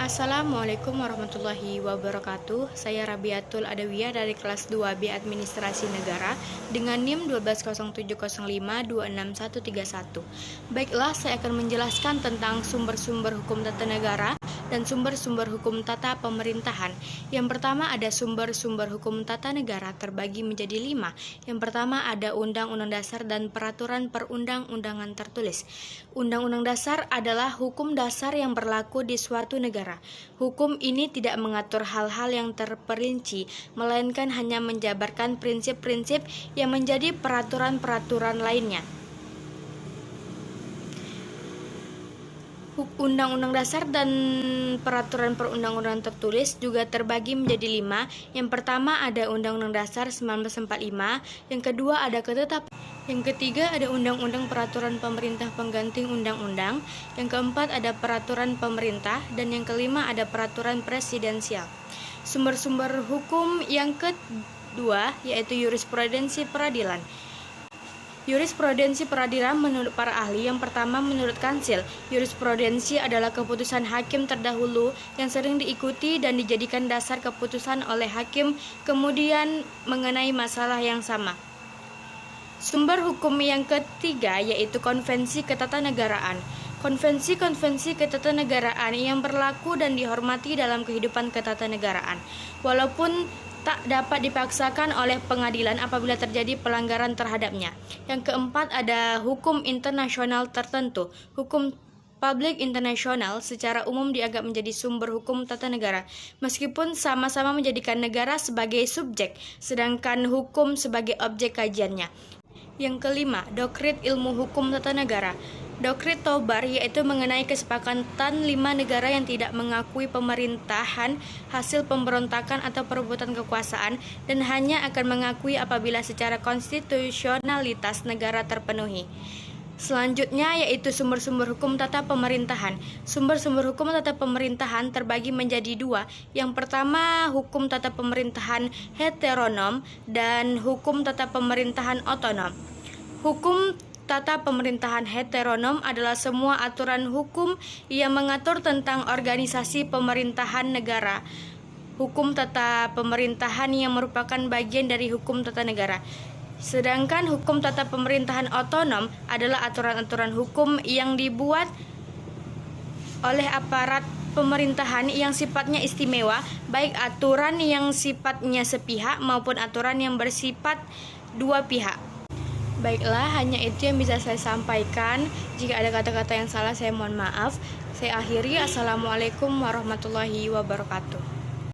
Assalamualaikum warahmatullahi wabarakatuh. Saya Rabiatul Adawiyah dari kelas 2B Administrasi Negara dengan NIM 12050526131. Baiklah, saya akan menjelaskan tentang sumber-sumber hukum tata negara dan sumber-sumber hukum tata pemerintahan. Yang pertama ada sumber-sumber hukum tata negara terbagi menjadi 5. Yang pertama ada Undang-Undang Dasar dan Peraturan Perundang-undangan tertulis. Undang-Undang Dasar adalah hukum dasar yang berlaku di suatu negara. Hukum ini tidak mengatur hal-hal yang terperinci, melainkan hanya menjabarkan prinsip-prinsip yang menjadi peraturan-peraturan lainnya. Undang-Undang Dasar dan Peraturan Perundang-undangan tertulis juga terbagi menjadi 5. Yang pertama ada Undang-Undang Dasar 1945, yang kedua ada ketetapan, yang ketiga ada Undang-Undang Peraturan Pemerintah Pengganti Undang-Undang, yang keempat ada Peraturan Pemerintah, dan yang kelima ada Peraturan Presidensial. Sumber-sumber hukum yang kedua yaitu jurisprudensi peradilan. Jurisprudensi peradilan menurut para ahli, yang pertama menurut Kansil, jurisprudensi adalah keputusan hakim terdahulu yang sering diikuti dan dijadikan dasar keputusan oleh hakim kemudian mengenai masalah yang sama. Sumber hukum yang ketiga yaitu konvensi ketatanegaraan. Konvensi-konvensi ketatanegaraan yang berlaku dan dihormati dalam kehidupan ketatanegaraan, walaupun tak dapat dipaksakan oleh pengadilan apabila terjadi pelanggaran terhadapnya. Yang keempat ada hukum internasional tertentu. Hukum publik internasional secara umum dianggap menjadi sumber hukum tata negara, meskipun sama-sama menjadikan negara sebagai subjek, sedangkan hukum sebagai objek kajiannya. Yang kelima, doktrin ilmu hukum tata negara. Doktrin Tobar yaitu mengenai kesepakatan 5 negara yang tidak mengakui pemerintahan hasil pemberontakan atau perebutan kekuasaan dan hanya akan mengakui apabila secara konstitusionalitas negara terpenuhi. Selanjutnya yaitu sumber-sumber hukum tata pemerintahan. Sumber-sumber hukum tata pemerintahan terbagi menjadi 2. Yang pertama hukum tata pemerintahan heteronom dan hukum tata pemerintahan otonom. Hukum tata pemerintahan heteronom adalah semua aturan hukum yang mengatur tentang organisasi pemerintahan negara. Hukum tata pemerintahan yang merupakan bagian dari hukum tata negara. Sedangkan hukum tata pemerintahan otonom adalah aturan-aturan hukum yang dibuat oleh aparat pemerintahan yang sifatnya istimewa, baik aturan yang sifatnya sepihak maupun aturan yang bersifat dua pihak. Baiklah, hanya itu yang bisa saya sampaikan. Jika ada kata-kata yang salah, saya mohon maaf. Saya akhiri. Assalamualaikum warahmatullahi wabarakatuh.